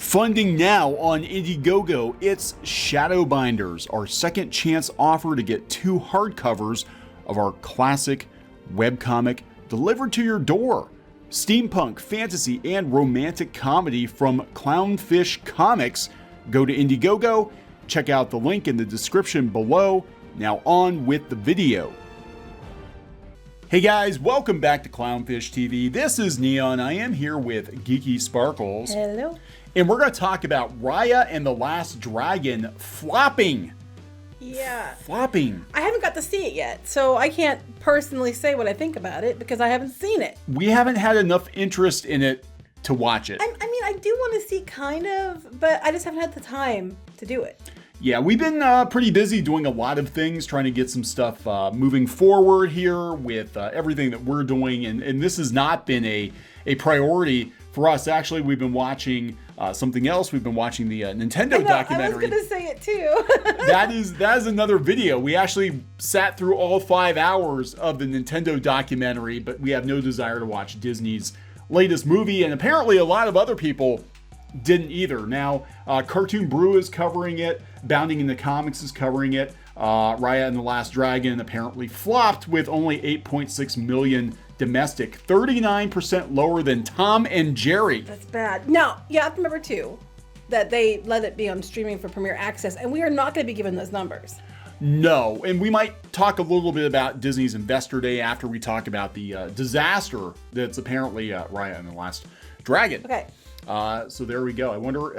Funding now on Indiegogo, it's Shadowbinders, our second chance offer to get 2 hardcovers of our classic webcomic delivered to your door. Steampunk, fantasy, and romantic comedy from Clownfish Comics. Go to Indiegogo, check out the link in the description below. Now on with the video. Hey guys, welcome back to Clownfish TV. This is Kneon. I am here with Geeky Sparkles. Hello. And we're going to talk about Raya and the Last Dragon flopping. Yeah. Flopping. I haven't got to see it yet, so I can't personally say what I think about it because I haven't seen it. We haven't had enough interest in it to watch it. I mean, I do want to see kind of, but I just haven't had the time to do it. Yeah, we've been pretty busy doing a lot of things, trying to get some stuff moving forward here with everything that we're doing. And this has not been a priority for us. Actually, we've been watching something else. We've been watching the Nintendo documentary. I was going to say it too. that is another video. We actually sat through all 5 hours of the Nintendo documentary, but we have no desire to watch Disney's latest movie. And apparently a lot of other people didn't either. Now, Cartoon Brew is covering it. Bounding in the Comics is covering it. Raya and the Last Dragon apparently flopped with only 8.6 million domestic, 39% lower than Tom and Jerry. That's bad. Now, you have to remember too that they let it be on streaming for Premier Access, and we are not going to be given those numbers. No, and we might talk a little bit about Disney's Investor Day after we talk about the disaster that's apparently Raya and the Last Dragon. Okay. So there we go. I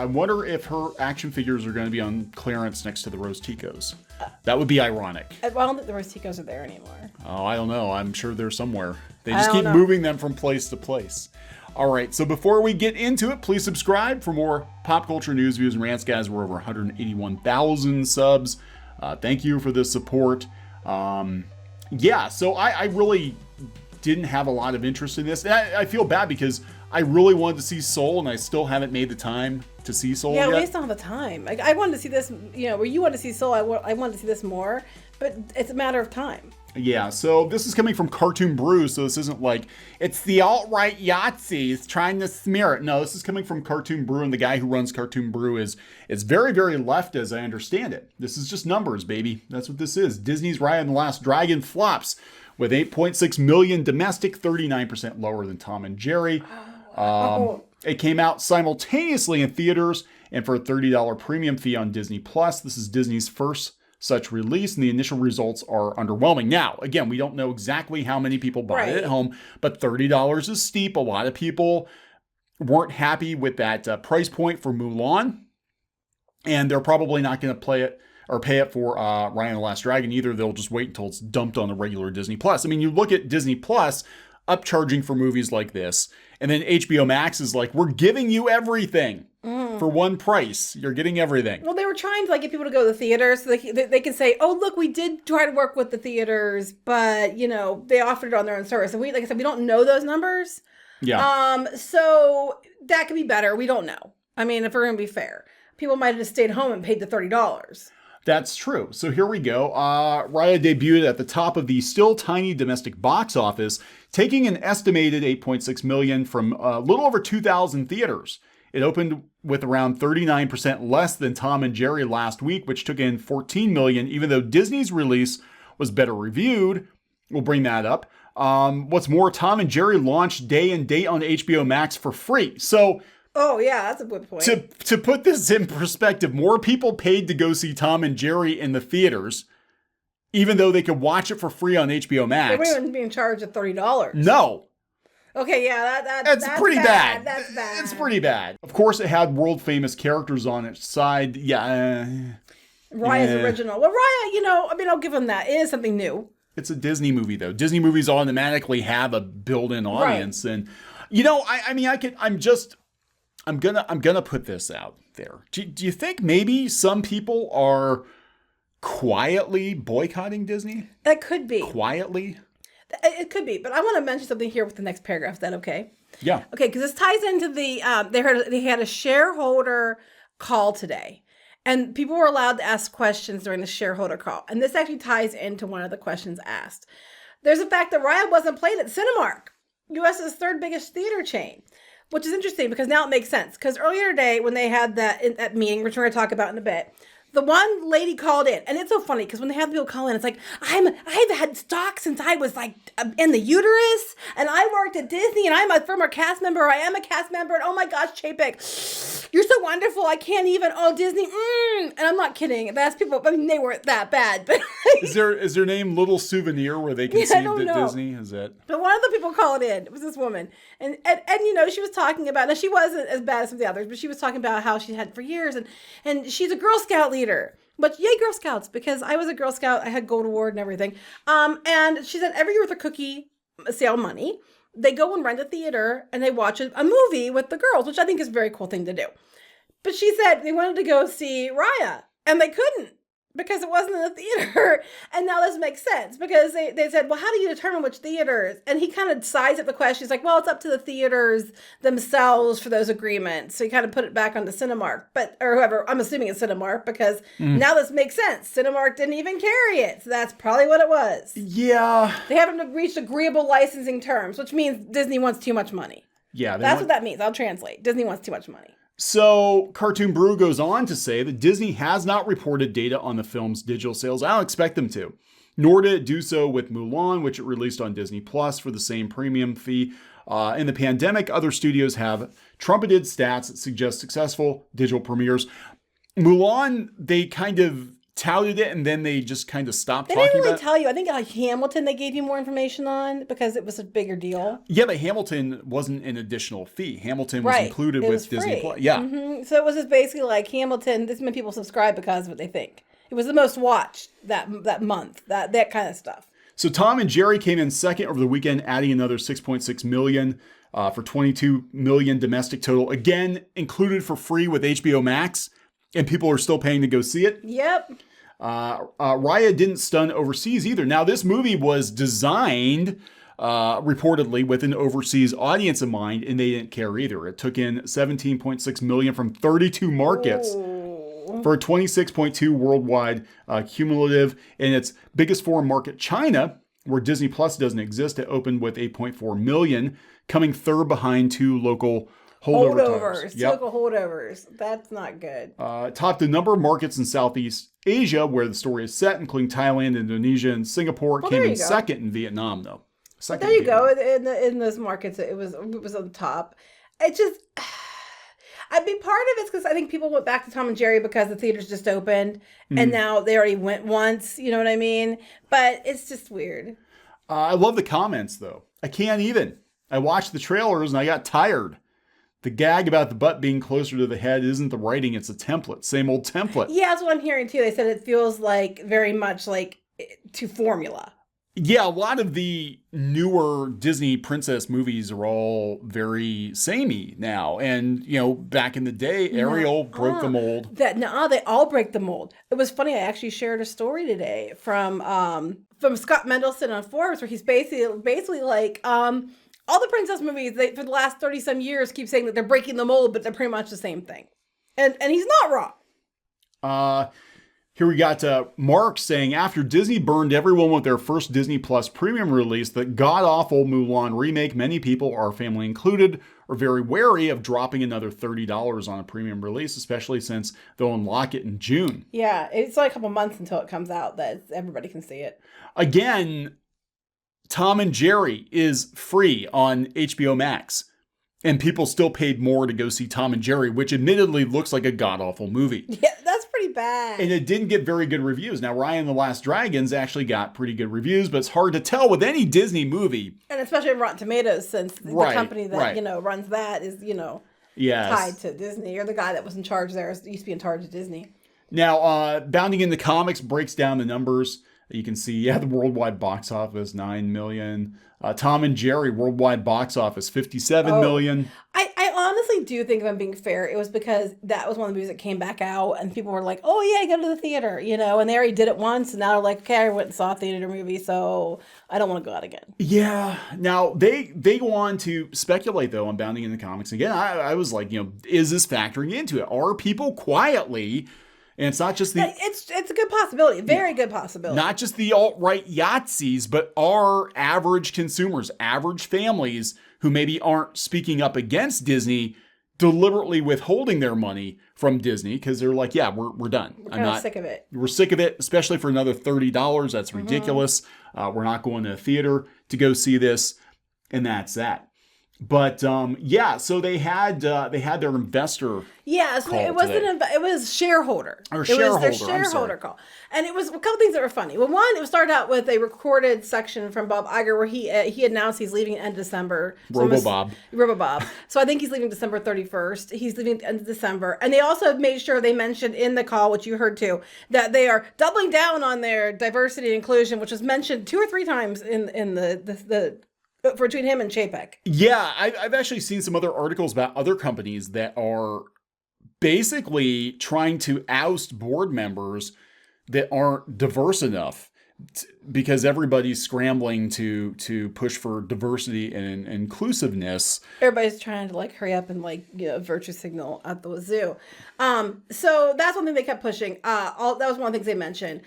wonder if her action figures are going to be on clearance next to the Rose Ticos. That would be ironic. I don't think the Rose Ticos are there anymore. Oh, I don't know. I'm sure they're somewhere. They just keep moving them from place to place. All right. So before we get into it, please subscribe for more pop culture news, views, and rants, guys. We're over 181,000 subs. Thank you for the support. Yeah. So I really didn't have a lot of interest in this. I feel bad because I really wanted to see Soul, and I still haven't made the time to see Soul yet. Yeah, we just don't have the time. Like, I wanted to see this, where you wanted to see Soul, I wanted to see this more, but it's a matter of time. Yeah, so this is coming from Cartoon Brew, so this isn't like, it's the alt-right Yahtzees trying to smear it. No, this is coming from Cartoon Brew, and the guy who runs Cartoon Brew is very, very left, as I understand it. This is just numbers, baby. That's what this is. Disney's Raya and the Last Dragon flops with 8.6 million domestic, 39% lower than Tom and Jerry. It came out simultaneously in theaters and for a $30 premium fee on Disney+. This is Disney's first such release, and the initial results are underwhelming. Now, again, we don't know exactly how many people bought it at home, but $30 is steep. A lot of people weren't happy with that price point for Mulan, and they're probably not going to play it or pay it for Raya and the Last Dragon either. They'll just wait until it's dumped on the regular Disney+. I mean, you look at Disney+ upcharging for movies like this, and then HBO Max is like, we're giving you everything for one price. You're getting everything. Well, they were trying to get people to go to the theaters so they can say, oh, look, we did try to work with the theaters, but, they offered it on their own service. And like I said, we don't know those numbers. Yeah. So that could be better. We don't know. I mean, if we're going to be fair, people might have just stayed home and paid the $30. That's true. So here we go. Raya debuted at the top of the still tiny domestic box office, taking an estimated 8.6 million from a little over 2,000 theaters. It opened with around 39% less than Tom and Jerry last week, which took in 14 million, even though Disney's release was better reviewed. We'll bring that up. What's more, Tom and Jerry launched day and date on HBO Max for free. So, oh, yeah, that's a good point. To put this in perspective, more people paid to go see Tom and Jerry in the theaters, even though they could watch it for free on HBO Max. They weren't even being charged at $30. No. Okay, yeah, that's pretty bad. That's bad. It's pretty bad. Of course, it had world famous characters on its side. Yeah. Raya's original. Well, Raya, I'll give them that. It is something new. It's a Disney movie, though. Disney movies automatically have a built-in audience, and I'm gonna put this out there. Do you think maybe some people are quietly boycotting Disney? That could be. Quietly? It could be, but I want to mention something here with the next paragraph. Is that okay? Yeah. Okay, because this ties into the they had a shareholder call today, and people were allowed to ask questions during the shareholder call, and this actually ties into one of the questions asked. There's the fact that Raya wasn't played at Cinemark, U.S.'s third biggest theater chain. which is interesting because now it makes sense. Because earlier today, when they had that meeting, which we're going to talk about in a bit, the one lady called in, and it's so funny because when they have people call in, it's like, I've had stock since I was like in the uterus, and I worked at Disney, and I'm a former cast member. I am a cast member, and oh my gosh, Chapek, you're so wonderful. I can't even. Oh, Disney, and I'm not kidding. That's people. I mean, they weren't that bad, but is their name Little Souvenir where they conceived at Disney? Is it? But one of the people called in. It was this woman, and she was talking about. Now she wasn't as bad as some of the others, but she was talking about how she had for years, and she's a Girl Scout leader. But yay, Girl Scouts, because I was a Girl Scout. I had Gold Award and everything. And she said every year with the cookie sale money, they go and rent a theater and they watch a movie with the girls, which I think is a very cool thing to do. But she said they wanted to go see Raya and they couldn't because it wasn't in the theater. And now this makes sense because they said, well, how do you determine which theaters? And he kind of sides up the question. He's like, well, it's up to the theaters themselves for those agreements. So he kind of put it back onto Cinemark, or whoever, I'm assuming it's Cinemark because now this makes sense. Cinemark didn't even carry it. So that's probably what it was. Yeah. They haven't reached agreeable licensing terms, which means Disney wants too much money. Yeah. That's what that means. I'll translate. Disney wants too much money. So, Cartoon Brew goes on to say that Disney has not reported data on the film's digital sales. I don't expect them to. Nor did it do so with Mulan, which it released on Disney Plus for the same premium fee. In the pandemic, other studios have trumpeted stats that suggest successful digital premieres. Mulan, they kind of touted it and then they just kind of stopped talking about it. They didn't really tell you. I think Hamilton they gave you more information on because it was a bigger deal. Yeah, but Hamilton wasn't an additional fee. Hamilton was included with Disney Plus. Yeah. Mm-hmm. So it was just basically like Hamilton, this many people subscribe because of what they think. It was the most watched that month, that kind of stuff. So Tom and Jerry came in second over the weekend, adding another 6.6 million for 22 million domestic total. Again, included for free with HBO Max. And people are still paying to go see it. Yep. Raya didn't stun overseas either. Now, this movie was designed, reportedly, with an overseas audience in mind, and they didn't care either. It took in 17.6 million from 32 markets for a 26.2 worldwide cumulative. In its biggest foreign market, China, where Disney Plus doesn't exist, it opened with 8.4 million, coming third behind two local holdovers. Yep. Local holdovers. That's not good. Topped a number of markets in Southeast Asia where the story is set, including Thailand, Indonesia, and Singapore. Came in second in Vietnam, though. There you go. In those markets, it was on the top. It just, I mean, part of it's because I think people went back to Tom and Jerry because the theaters just opened, and now they already went once. You know what I mean? But it's just weird. I love the comments, though. I can't even. I watched the trailers and I got tired. The gag about the butt being closer to the head isn't the writing, it's a template. Same old template. Yeah, that's what I'm hearing too. They said it feels like very much like to formula. Yeah, a lot of the newer Disney princess movies are all very samey now. And, back in the day, Ariel broke the mold. They all break the mold. It was funny. I actually shared a story today from Scott Mendelson on Forbes where he's basically like, all the princess movies, for the last 30-some years, keep saying that they're breaking the mold, but they're pretty much the same thing. And he's not wrong. Here we got Mark saying, after Disney burned everyone with their first Disney Plus premium release, the god-awful Mulan remake, many people, our family included, are very wary of dropping another $30 on a premium release, especially since they'll unlock it in June. Yeah, it's like a couple months until it comes out that everybody can see it. Again, Tom and Jerry is free on HBO Max, and people still paid more to go see Tom and Jerry, which admittedly looks like a god-awful movie. Yeah, that's pretty bad. And it didn't get very good reviews. Now, Raya and the Last Dragons actually got pretty good reviews, but it's hard to tell with any Disney movie. And especially Rotten Tomatoes, since the company that, runs that is, tied to Disney, or the guy that was in charge there used to be in charge of Disney. Now, Bounding into Comics breaks down the numbers. You can see, the worldwide box office, 9 million. Tom and Jerry, worldwide box office, 57 million. I honestly do think, if I'm being fair, it was because that was one of the movies that came back out and people were like, oh yeah, go to the theater, and they already did it once and now they're like, okay, I went and saw a theater movie, so I don't want to go out again. Yeah. Now, they go on to speculate, though, on Bounding into Comics. Again, I was like, is this factoring into it? Are people quietly... And it's not just it's a good possibility, very good possibility. Not just the alt-right Yahtzees, but our average consumers, average families who maybe aren't speaking up against Disney deliberately withholding their money from Disney because they're like, yeah, we're done. We're kind of sick of it. We're sick of it, especially for another $30. That's ridiculous. We're not going to a theater to go see this, and that's that. But yeah, so they had their investor. Yeah, so it wasn't. It was shareholder. Or it shareholder. was their shareholder call, and it was a couple things that were funny. Well, one, it started out with a recorded section from Bob Iger where he announced he's leaving at the end of December. Robo-Bob. So I think he's leaving December 31st. He's leaving at the end of December, and they also made sure they mentioned in the call, which you heard too, that they are doubling down on their diversity and inclusion, which was mentioned 2 or 3 times in the between him and Chapek. Yeah, I've actually seen some other articles about other companies that are basically trying to oust board members that aren't diverse enough because everybody's scrambling to push for diversity and inclusiveness. Everybody's trying to hurry up and virtue signal at the wazoo. So that's one thing they kept pushing. That was one of the things they mentioned.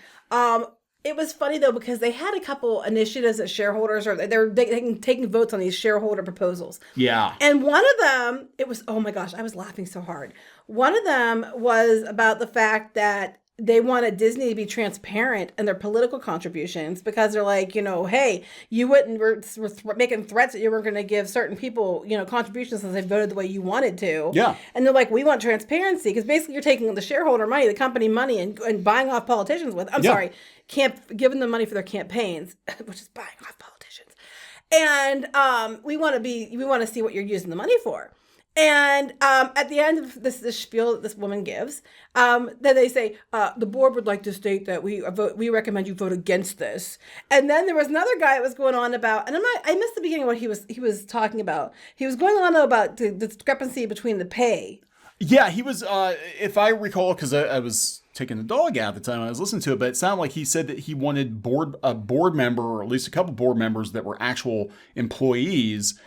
It was funny though because they had a couple initiatives as shareholders, or they're taking votes on these shareholder proposals. Yeah. And one of them, it was, oh my gosh, I was laughing so hard. One of them was about the fact that they wanted Disney to be transparent in their political contributions because they're like, hey, you wouldn't, we're making threats that you weren't going to give certain people, contributions since they voted the way you wanted to. Yeah. And they're like, we want transparency because basically you're taking the shareholder money, the company money, and buying off politicians with, giving them money for their campaigns, which is buying off politicians. And we want to see what you're using the money for. And at the end of this spiel that this woman gives, then they say, the board would like to state that we recommend you vote against this. And then there was another guy that was going on about, and I missed the beginning of what he was talking about. He was going on about the discrepancy between the pay. Yeah, he was, if I recall, because I was taking the dog out at the time I was listening to it, but it sounded like he said that he wanted a board member, or at least a couple board members that were actual employees,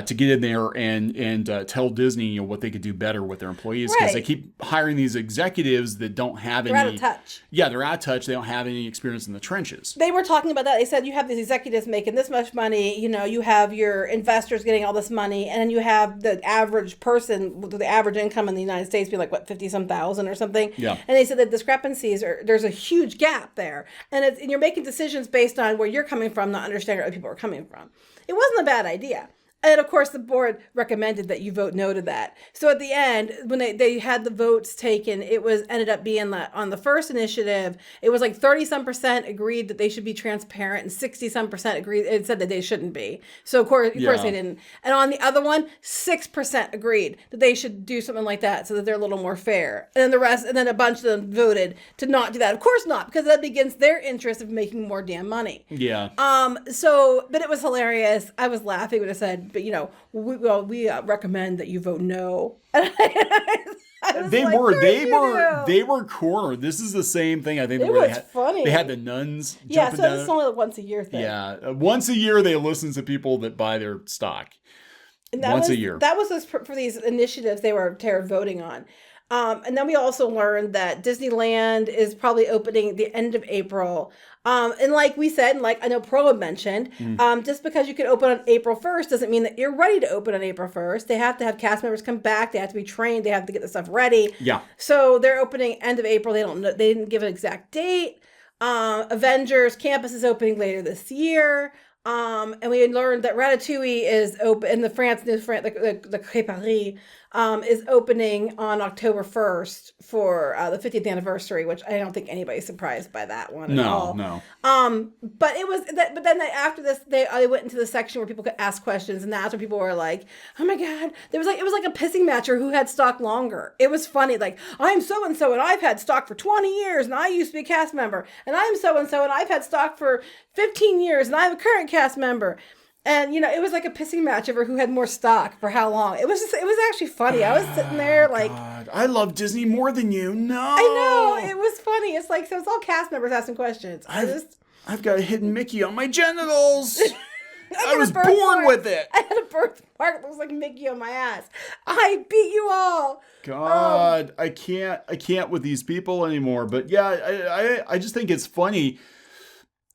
to get in there and tell Disney what they could do better with their employees, because they keep hiring these executives that don't have they're out of touch. Yeah, they're out of touch. They don't have any experience in the trenches. They were talking about that. They said you have these executives making this much money. You have your investors getting all this money, and then you have the average person with the average income in the United States be 50-some thousand or something. Yeah. And they said that discrepancies there's a huge gap there, and you're making decisions based on where you're coming from, not understanding where other people are coming from. It wasn't a bad idea. And of course, the board recommended that you vote no to that. So at the end, when they had the votes taken, ended up being on the first initiative, it was 30-some% agreed that they should be transparent, and 60-some% agreed it said that they shouldn't be. So of course they didn't. And on the other one, 6% agreed that they should do something like that so that they're a little more fair. And then a bunch of them voted to not do that. Of course not, because that begins their interest of making more damn money. Yeah. But it was hilarious. I was laughing when I said, but we recommend that you vote no. They were cornered. This is the same thing. I think it was funny. They had the nuns. Yeah, so it's only a once a year thing. Yeah, once a year they listen to people that buy their stock. Once a year. That was for these initiatives they were voting on. And then we also learned that Disneyland is probably opening at the end of April. And like we said, and like I know Pro had mentioned, just because you can open on April 1st doesn't mean that you're ready to open on April 1st. They have to have cast members come back. They have to be trained. They have to get the stuff ready. Yeah. So they're opening end of April. They didn't give an exact date. Avengers Campus is opening later this year. And we had learned that Ratatouille is open in the Quai Paris, is opening on October 1st for the 50th anniversary, which I don't think anybody's surprised by that one at all. No. But it was but then after this they went into the section where people could ask questions, and that's where people were like, oh my god, it was like a pissing matcher who had stock longer. It was funny, like, I'm so and so and I've had stock for 20 years and I used to be a cast member, and I'm so and so and I've had stock for 15 years and I'm a current cast member. And, it was like a pissing match over who had more stock for how long. It was actually funny. I was sitting there like... God, I love Disney more than you. No. I know. It was funny. It's like, so it's all cast members asking questions. I've got a hidden Mickey on my genitals. I was born with it. I had a birthmark that looks like Mickey on my ass. I beat you all. God, I can't with these people anymore. But yeah, I just think it's funny.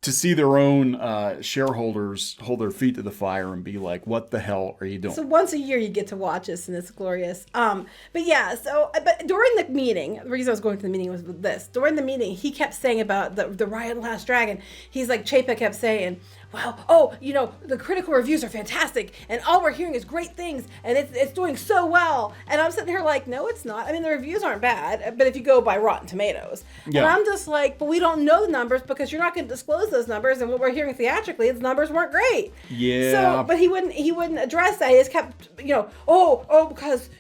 to see their own shareholders hold their feet to the fire and be like, what the hell are you doing? So once a year you get to watch this, and it's glorious. But yeah, but during the meeting, the reason I was going to the meeting was with this. During the meeting, he kept saying about the Raya and the Last Dragon. He's like, Chapek kept saying, wow, the critical reviews are fantastic, and all we're hearing is great things, and it's doing so well. And I'm sitting here like, no, it's not. I mean, the reviews aren't bad, but if you go by Rotten Tomatoes. Yeah. And I'm just like, but we don't know the numbers because you're not going to disclose those numbers, and what we're hearing theatrically, the numbers weren't great. Yeah. So, but he wouldn't address that. He just kept, because,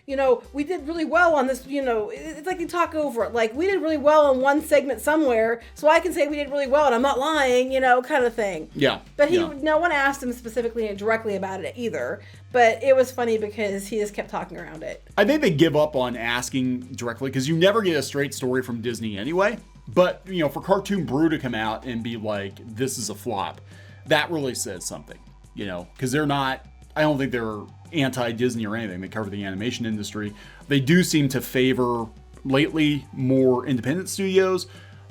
we did really well on this, it's like they talk over it. Like, we did really well on one segment somewhere, so I can say we did really well, and I'm not lying, kind of thing. Yeah. But no one asked him specifically and directly about it either. But it was funny because he just kept talking around it. I think they give up on asking directly because you never get a straight story from Disney anyway. But, for Cartoon Brew to come out and be like, this is a flop, that really says something, because they're not, I don't think they're anti-Disney or anything. They cover the animation industry. They do seem to favor, lately, more independent studios.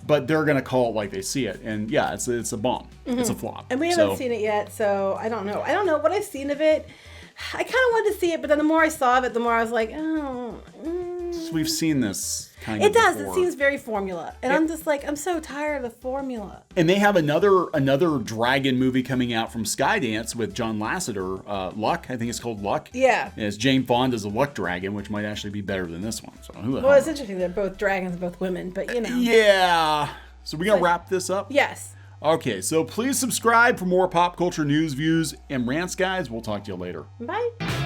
But they're going to call it like they see it. And yeah, it's a bomb. Mm-hmm. It's a flop. And we haven't seen it yet, so I don't know. I don't know what I've seen of it. I kind of wanted to see it, but then the more I saw of it, the more I was like, oh. We've seen this kind of It does. before. It seems very formula. And I'm just like, I'm so tired of the formula. And they have another dragon movie coming out from Skydance with John Lasseter. Luck, I think it's called Luck. Yeah. And it's Jane Fonda's a Luck dragon, which might actually be better than this one. So well, it's interesting. They're both dragons, both women, but Yeah. So we're going to wrap this up? Yes. Okay, so please subscribe for more pop culture news, views, and rants, guys. We'll talk to you later. Bye.